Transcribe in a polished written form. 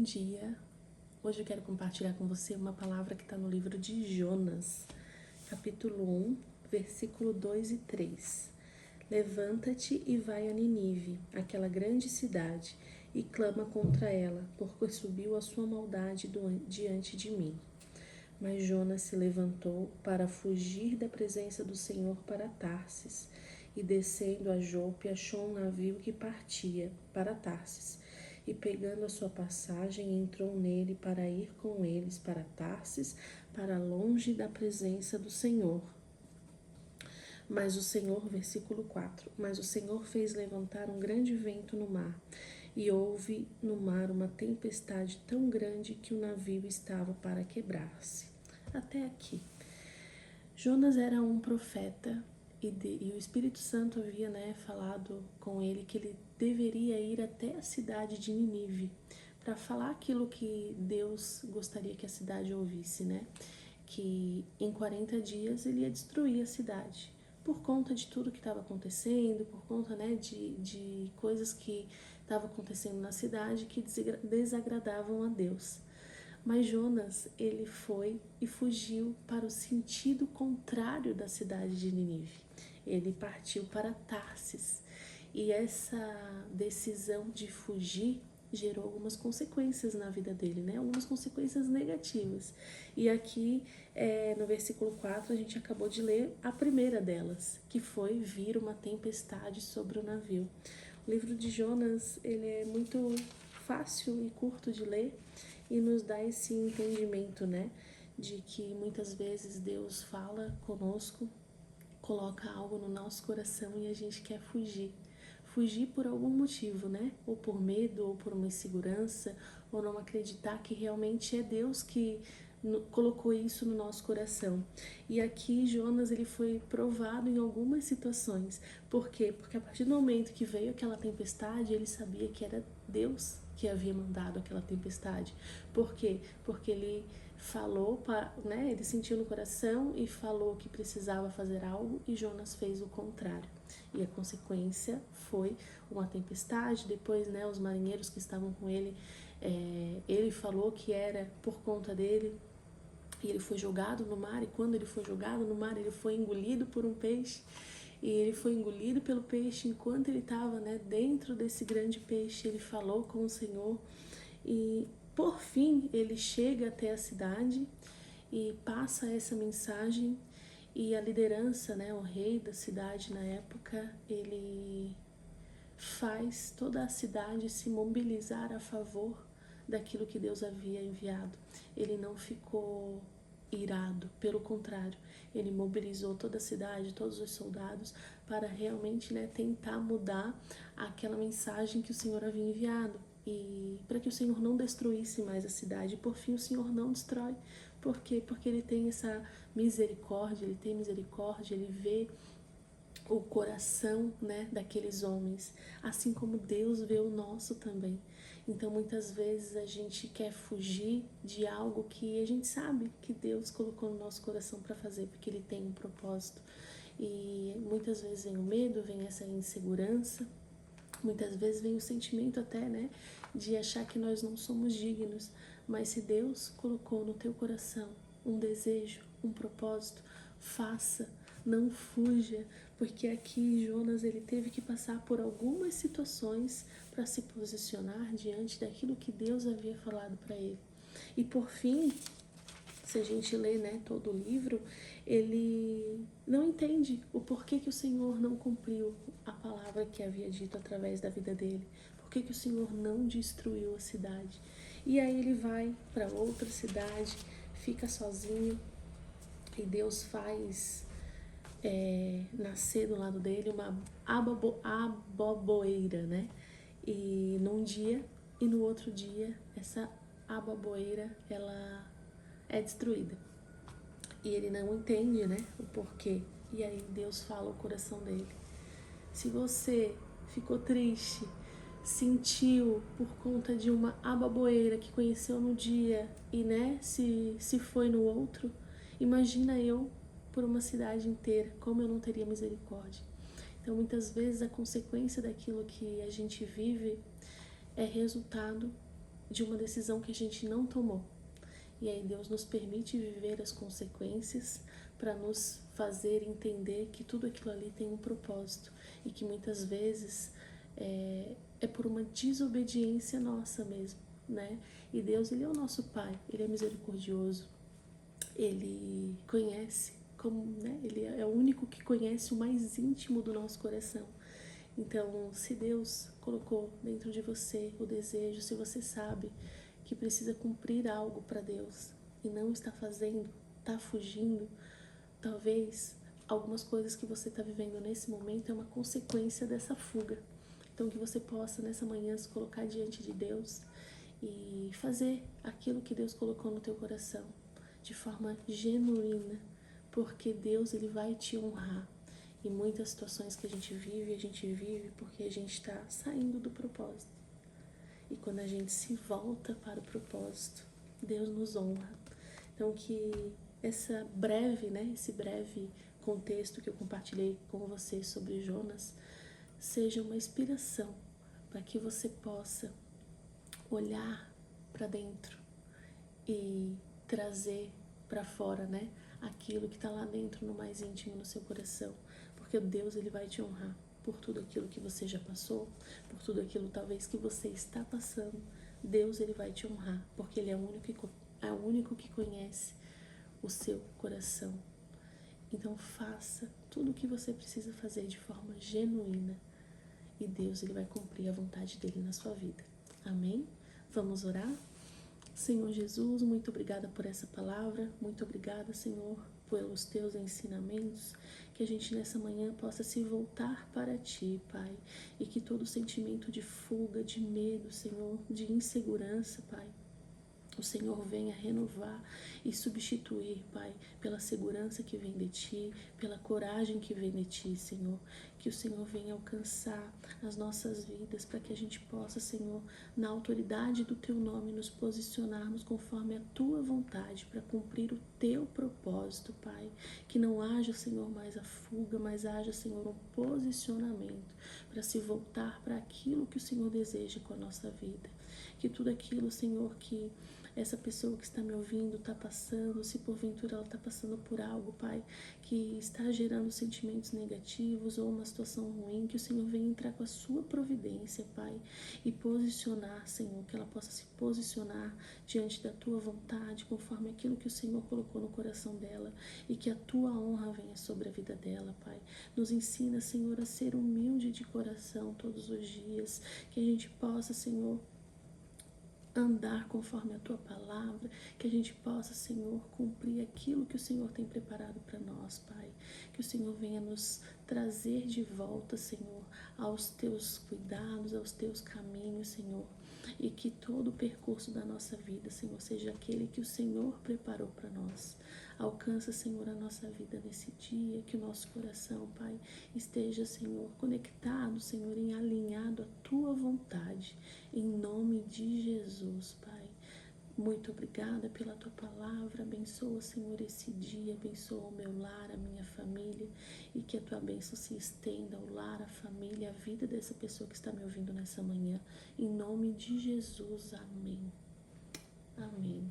dia. Hoje eu quero compartilhar com você uma palavra que está no livro de Jonas, capítulo 1, versículo 2 e 3. Levanta-te e vai a Ninive, aquela grande cidade, e clama contra ela, porque subiu a sua maldade diante de mim. Mas Jonas se levantou para fugir da presença do Senhor para Tarsis, e descendo a Jope achou um navio que partia para Tarsis, e pegando a sua passagem entrou nele para ir com eles para Tarsis, para longe da presença do Senhor. Mas o Senhor, versículo 4, mas o Senhor fez levantar um grande vento no mar, e houve no mar uma tempestade tão grande que o navio estava para quebrar-se. Até aqui. Jonas era um profeta e o Espírito Santo havia falado com ele que ele deveria ir até a cidade de Ninive para falar aquilo que Deus gostaria que a cidade ouvisse, que em 40 dias ele ia destruir a cidade, por conta de tudo que estava acontecendo, por conta de coisas que estavam acontecendo na cidade que desagradavam a Deus. Mas Jonas, ele foi e fugiu para o sentido contrário da cidade de Nínive. Ele partiu para Tarsis. E essa decisão de fugir gerou algumas consequências na vida dele, algumas consequências negativas. E aqui no versículo 4 a gente acabou de ler a primeira delas, que foi vir uma tempestade sobre o navio. O livro de Jonas, ele é muito fácil e curto de ler e nos dá esse entendimento, de que muitas vezes Deus fala conosco, coloca algo no nosso coração e a gente quer fugir. Fugir por algum motivo, ou por medo, ou por uma insegurança, ou não acreditar que realmente é Deus que colocou isso no nosso coração. E aqui Jonas, ele foi provado em algumas situações. Por quê? Porque a partir do momento que veio aquela tempestade, ele sabia que era Deus que havia mandado aquela tempestade. Por quê? Porque ele falou, ele sentiu no coração e falou que precisava fazer algo, e Jonas fez o contrário. E a consequência foi uma tempestade. Depois, os marinheiros que estavam com ele, ele falou que era por conta dele, e ele foi jogado no mar, e quando ele foi jogado no mar, ele foi engolido por um peixe, e ele foi engolido pelo peixe. Enquanto ele estava dentro desse grande peixe, ele falou com o Senhor, e por fim ele chega até a cidade e passa essa mensagem, e a liderança, o rei da cidade na época, ele faz toda a cidade se mobilizar a favor daquilo que Deus havia enviado. Ele não ficou irado, pelo contrário, ele mobilizou toda a cidade, todos os soldados, para realmente tentar mudar aquela mensagem que o Senhor havia enviado, e para que o Senhor não destruísse mais a cidade. E por fim o Senhor não destrói. Por quê? Porque ele tem essa misericórdia, ele vê o coração daqueles homens, assim como Deus vê o nosso também. Então muitas vezes a gente quer fugir de algo que a gente sabe que Deus colocou no nosso coração para fazer, porque ele tem um propósito. E muitas vezes vem o medo, vem essa insegurança, muitas vezes vem o sentimento até, de achar que nós não somos dignos. Mas se Deus colocou no teu coração um desejo, um propósito, faça, não fuja, porque aqui Jonas, ele teve que passar por algumas situações para se posicionar diante daquilo que Deus havia falado para ele. E por fim, se a gente lê todo o livro, ele não entende o porquê que o Senhor não cumpriu a palavra que havia dito através da vida dele. Por que o Senhor não destruiu a cidade? E aí ele vai para outra cidade, fica sozinho, e Deus faz nascer do lado dele uma aboboeira, E num dia e no outro dia, essa aboboeira, ela é destruída. E ele não entende, o porquê. E aí Deus fala o coração dele. Se você ficou triste, sentiu por conta de uma aboboeira que conheceu no dia e se foi no outro, imagina eu por uma cidade inteira, como eu não teria misericórdia. Então muitas vezes a consequência daquilo que a gente vive é resultado de uma decisão que a gente não tomou. E aí Deus nos permite viver as consequências para nos fazer entender que tudo aquilo ali tem um propósito e que muitas vezes é por uma desobediência nossa mesmo, né? E Deus, Ele é o nosso Pai, Ele é misericordioso, Ele conhece, né? Ele é o único que conhece o mais íntimo do nosso coração. Então, se Deus colocou dentro de você o desejo, se você sabe que precisa cumprir algo para Deus e não está fazendo, está fugindo, talvez algumas coisas que você está vivendo nesse momento é uma consequência dessa fuga. Então, que você possa nessa manhã se colocar diante de Deus e fazer aquilo que Deus colocou no teu coração de forma genuína, porque Deus, Ele vai te honrar. E muitas situações que a gente vive porque a gente está saindo do propósito. E quando a gente se volta para o propósito, Deus nos honra. Então que esse breve contexto que eu compartilhei com você sobre Jonas seja uma inspiração para que você possa olhar para dentro e trazer para fora, né, aquilo que está lá dentro no mais íntimo no seu coração, porque Deus, Ele vai te honrar por tudo aquilo que você já passou, por tudo aquilo talvez que você está passando. Deus, Ele vai te honrar, porque Ele é o único que conhece o seu coração. Então faça tudo o que você precisa fazer de forma genuína e Deus, Ele vai cumprir a vontade dEle na sua vida. Amém? Vamos orar? Senhor Jesus, muito obrigada por essa palavra, muito obrigada, Senhor, pelos teus ensinamentos, que a gente nessa manhã possa se voltar para Ti, Pai, e que todo sentimento de fuga, de medo, Senhor, de insegurança, Pai, o Senhor venha renovar e substituir, Pai, pela segurança que vem de Ti, pela coragem que vem de Ti, Senhor. Que o Senhor venha alcançar as nossas vidas para que a gente possa, Senhor, na autoridade do Teu nome, nos posicionarmos conforme a Tua vontade para cumprir o Teu propósito, Pai. Que não haja, Senhor, mais a fuga, mas haja, Senhor, um posicionamento para se voltar para aquilo que o Senhor deseja com a nossa vida. Que tudo aquilo, Senhor, que essa pessoa que está me ouvindo está passando, se porventura ela está passando por algo, Pai, que está gerando sentimentos negativos ou uma situação ruim, que o Senhor venha entrar com a sua providência, Pai, e posicionar, Senhor, que ela possa se posicionar diante da Tua vontade, conforme aquilo que o Senhor colocou no coração dela, e que a Tua honra venha sobre a vida dela, Pai. Nos ensina, Senhor, a ser humilde de coração todos os dias, que a gente possa, Senhor, andar conforme a Tua palavra, que a gente possa, Senhor, cumprir aquilo que o Senhor tem preparado para nós, Pai. Que o Senhor venha nos trazer de volta, Senhor, aos Teus cuidados, aos Teus caminhos, Senhor. E que todo o percurso da nossa vida, Senhor, seja aquele que o Senhor preparou para nós. Alcança, Senhor, a nossa vida nesse dia, que o nosso coração, Pai, esteja, Senhor, conectado, Senhor, em alinhado à Tua vontade, em nome de Jesus, Pai. Muito obrigada pela Tua palavra, abençoa, Senhor, esse dia, abençoa o meu lar, a minha família, e que a Tua bênção se estenda ao lar, à família, à vida dessa pessoa que está me ouvindo nessa manhã, em nome de Jesus, amém. Amém.